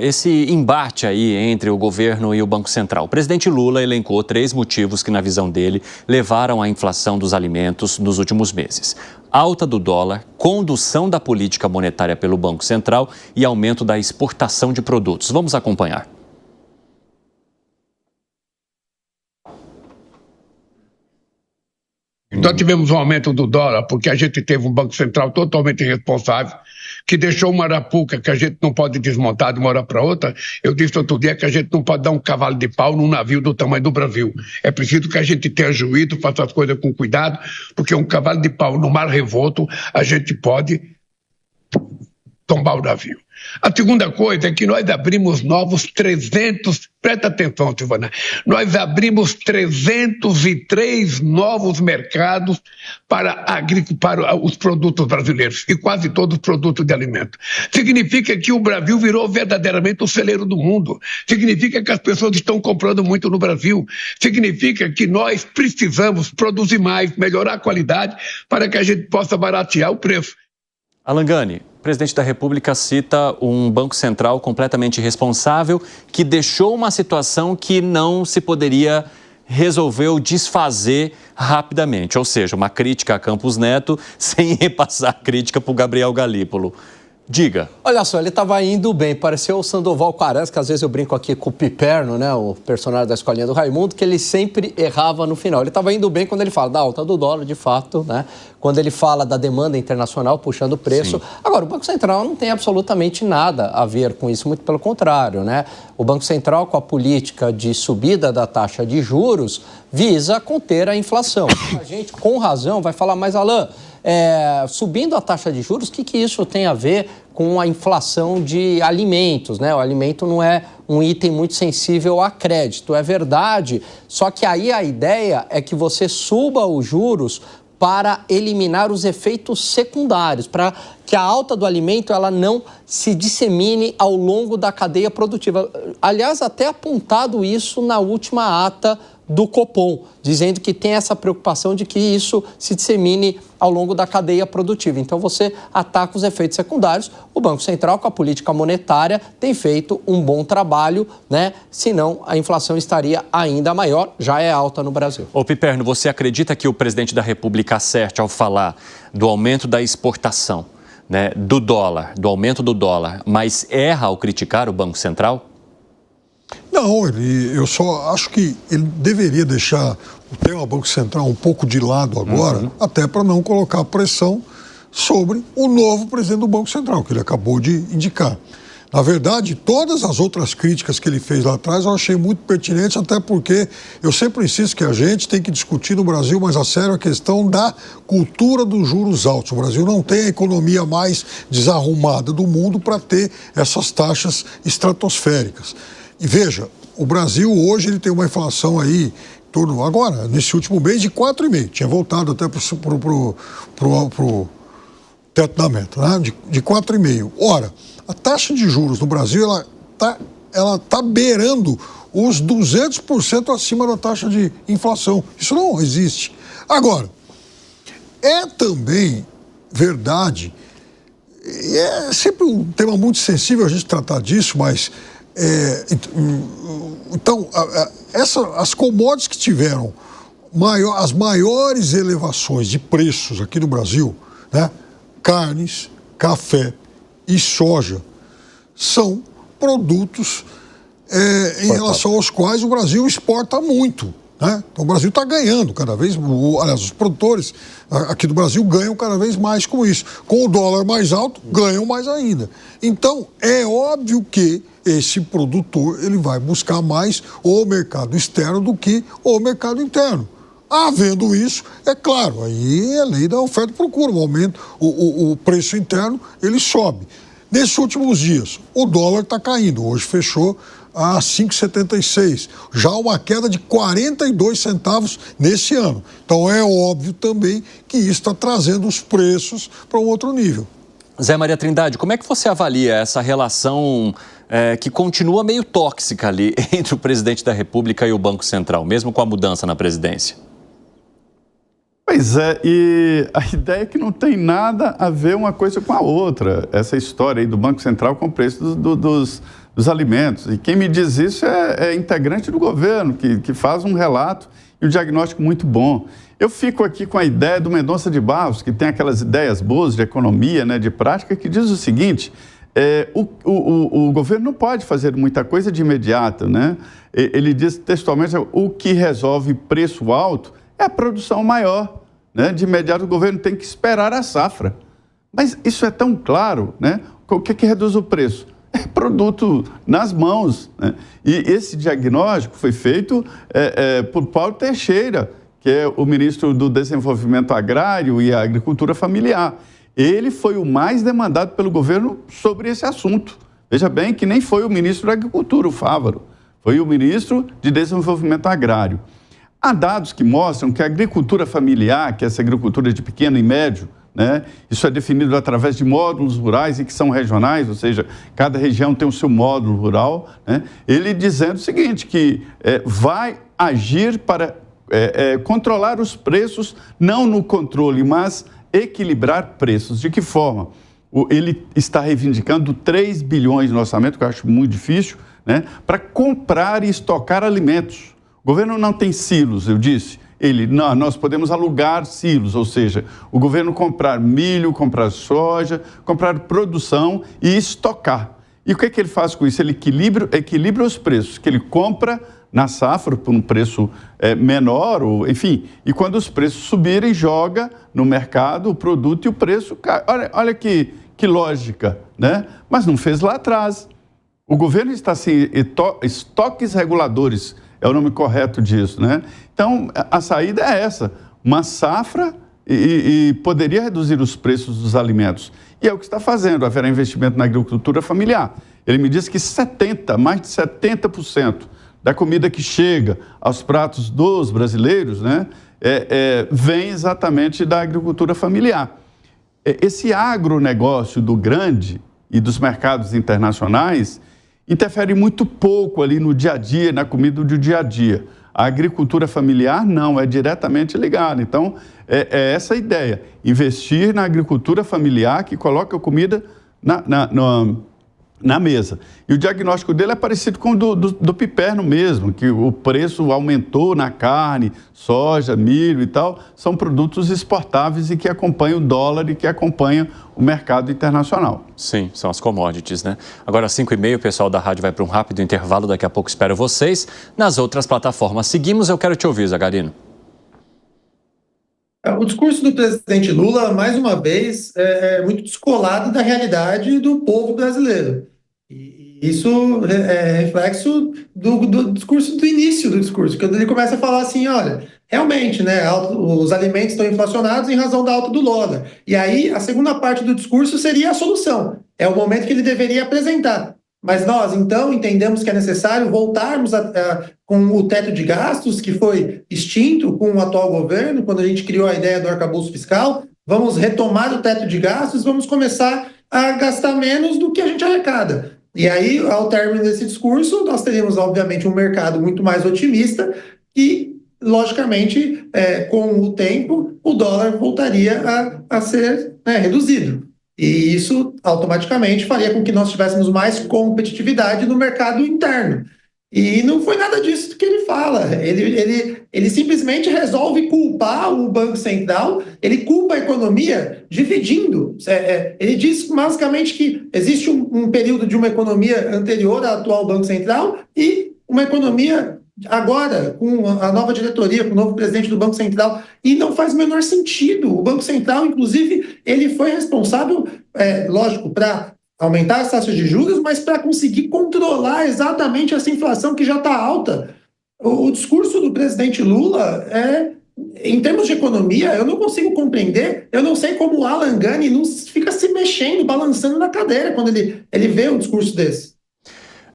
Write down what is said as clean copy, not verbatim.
Esse embate aí entre o governo e o Banco Central. O presidente Lula elencou 3 motivos que, na visão dele, levaram à inflação dos alimentos nos últimos meses: alta do dólar, condução da política monetária pelo Banco Central e aumento da exportação de produtos. Vamos acompanhar. Nós tivemos um aumento do dólar porque a gente teve um Banco Central totalmente irresponsável, que deixou uma arapuca que a gente não pode desmontar de uma hora para outra. Eu disse outro dia que a gente não pode dar um cavalo de pau num navio do tamanho do Brasil. É preciso que a gente tenha juízo, faça as coisas com cuidado, porque um cavalo de pau no mar revolto, a gente pode tombar o navio. A segunda coisa é que nós abrimos novos 300, presta atenção, Silvana, nós abrimos 303 novos mercados para os produtos brasileiros, e quase todos produtos de alimento. Significa que o Brasil virou verdadeiramente o celeiro do mundo. Significa que as pessoas estão comprando muito no Brasil. Significa que nós precisamos produzir mais, melhorar a qualidade, para que a gente possa baratear o preço. Alan Gani, o presidente da República cita um Banco Central completamente irresponsável que deixou uma situação que não se poderia resolver ou desfazer rapidamente. Ou seja, uma crítica a Campos Neto sem repassar a crítica para o Gabriel Galípolo. Diga. Olha só, ele estava indo bem, pareceu o Sandoval Quaresma, que às vezes eu brinco aqui com o Piperno, né, o personagem da escolinha do Raimundo, que ele sempre errava no final. Ele estava indo bem quando ele fala da alta do dólar, de fato, né, quando ele fala da demanda internacional puxando o preço. Sim. Agora, o Banco Central não tem absolutamente nada a ver com isso, muito pelo contrário, né? O Banco Central, com a política de subida da taxa de juros, visa conter a inflação. A gente, com razão, vai falar, mas Alan, subindo a taxa de juros, o que isso tem a ver com a inflação de alimentos, né? O alimento não é um item muito sensível a crédito, é verdade. Só que aí a ideia é que você suba os juros para eliminar os efeitos secundários, para que a alta do alimento ela não se dissemine ao longo da cadeia produtiva. Aliás, até apontado isso na última ata do Copom, dizendo que tem essa preocupação de que isso se dissemine ao longo da cadeia produtiva. Então, você ataca os efeitos secundários. O Banco Central, com a política monetária, tem feito um bom trabalho, né? Senão, a inflação estaria ainda maior, já é alta no Brasil. Ô Piperno, você acredita que o presidente da República acerte ao falar do aumento da exportação, né, do dólar, do aumento do dólar, mas erra ao criticar o Banco Central? Não, eu só acho que ele deveria deixar o tema Banco Central um pouco de lado agora, até para não colocar pressão sobre o novo presidente do Banco Central, que ele acabou de indicar. Na verdade, todas as outras críticas que ele fez lá atrás eu achei muito pertinentes, até porque eu sempre insisto que a gente tem que discutir no Brasil mais a sério a questão da cultura dos juros altos. O Brasil não tem a economia mais desarrumada do mundo para ter essas taxas estratosféricas. E veja, o Brasil hoje ele tem uma inflação aí, em torno, agora, nesse último mês, de 4,5%. Tinha voltado até para o teto da meta, né? De 4,5%. Ora, a taxa de juros no Brasil, ela tá beirando os 200% acima da taxa de inflação. Isso não existe. Agora, é também verdade, e é sempre um tema muito sensível a gente tratar disso, mas... Então, as commodities que tiveram as maiores elevações de preços aqui no Brasil, né, carnes, café e soja, são produtos em relação aos quais o Brasil exporta muito. Né? Então o Brasil está ganhando cada vez, aliás, os produtores aqui do Brasil ganham cada vez mais com isso. Com o dólar mais alto, ganham mais ainda. Então, é óbvio que esse produtor ele vai buscar mais o mercado externo do que o mercado interno. Havendo isso, é claro, aí é a lei da oferta e procura, o aumento, o preço interno, ele sobe. Nesses últimos dias, o dólar está caindo, hoje fechou a 5,76, já uma queda de 42 centavos nesse ano. Então é óbvio também que isso está trazendo os preços para um outro nível. Zé Maria Trindade, como é que você avalia essa relação que continua meio tóxica ali entre o presidente da República e o Banco Central, mesmo com a mudança na presidência? Pois é, e a ideia é que não tem nada a ver uma coisa com a outra. Essa história aí do Banco Central com o preço dos alimentos. E quem me diz isso é integrante do governo, que faz um relato e um diagnóstico muito bom. Eu fico aqui com a ideia do Mendonça de Barros, que tem aquelas ideias boas de economia, né, de prática, que diz o seguinte: o governo não pode fazer muita coisa de imediato, né? Ele diz textualmente: o que resolve preço alto é a produção maior, né? De imediato o governo tem que esperar a safra. Mas isso é tão claro, né? O que reduz o preço? É produto nas mãos, né? E esse diagnóstico foi feito por Paulo Teixeira, que é o ministro do Desenvolvimento Agrário e Agricultura Familiar. Ele foi o mais demandado pelo governo sobre esse assunto. Veja bem que nem foi o ministro da Agricultura, o Fávaro, foi o ministro de Desenvolvimento Agrário. Há dados que mostram que a agricultura familiar, que é essa agricultura de pequeno e médio, né, isso é definido através de módulos rurais e que são regionais, ou seja, cada região tem o seu módulo rural, né, ele dizendo o seguinte, que vai agir para controlar os preços, não no controle, mas equilibrar preços. De que forma? Ele está reivindicando 3 bilhões no orçamento, que eu acho muito difícil, né, para comprar e estocar alimentos. O governo não tem silos, eu disse. Nós podemos alugar silos, ou seja, o governo comprar milho, comprar soja, comprar produção e estocar. E o que ele faz com isso? Ele equilibra os preços, que ele compra na safra por um preço menor, enfim, e quando os preços subirem, joga no mercado o produto e o preço cai. Olha que lógica, né? Mas não fez lá atrás. O governo está assim, estoques reguladores, é o nome correto disso, né? Então, a saída é essa, uma safra e poderia reduzir os preços dos alimentos. E é o que está fazendo, haverá investimento na agricultura familiar. Ele me disse que mais de 70% da comida que chega aos pratos dos brasileiros, né, vem exatamente da agricultura familiar. Esse agronegócio do grande e dos mercados internacionais interfere muito pouco ali no dia a dia, na comida do dia a dia. A agricultura familiar não, é diretamente ligada. Então, é essa a ideia, investir na agricultura familiar que coloca a comida na mesa. E o diagnóstico dele é parecido com o do piperno mesmo, que o preço aumentou na carne, soja, milho e tal, são produtos exportáveis e que acompanham o dólar e que acompanham o mercado internacional. Sim, são as commodities, né? Agora, às 5h30, o pessoal da rádio vai para um rápido intervalo, daqui a pouco espero vocês nas outras plataformas. Seguimos, eu quero te ouvir, Zagarino. O discurso do presidente Lula, mais uma vez, é muito descolado da realidade do povo brasileiro. E isso é reflexo do discurso, do início do discurso, quando ele começa a falar assim, olha, realmente, né, os alimentos estão inflacionados em razão da alta do dólar. E aí, a segunda parte do discurso seria a solução. É o momento que ele deveria apresentar. Mas nós, então, entendemos que é necessário voltarmos com o teto de gastos, que foi extinto com o atual governo, quando a gente criou a ideia do arcabouço fiscal. Vamos retomar o teto de gastos, vamos começar a gastar menos do que a gente arrecada. E aí, ao término desse discurso, nós teríamos, obviamente, um mercado muito mais otimista e, logicamente, com o tempo, o dólar voltaria a ser reduzido. E isso, automaticamente, faria com que nós tivéssemos mais competitividade no mercado interno. E não foi nada disso que ele fala. Ele simplesmente resolve culpar o Banco Central, ele culpa a economia dividindo. Ele diz, basicamente, que existe um período de uma economia anterior ao atual Banco Central e uma economia agora, com a nova diretoria, com o novo presidente do Banco Central, e não faz o menor sentido. O Banco Central, inclusive, ele foi responsável, lógico, para aumentar as taxas de juros, mas para conseguir controlar exatamente essa inflação que já está alta. O discurso do presidente Lula em termos de economia, eu não consigo compreender, eu não sei como o Alan Gani não fica se mexendo, balançando na cadeira quando ele vê um discurso desse.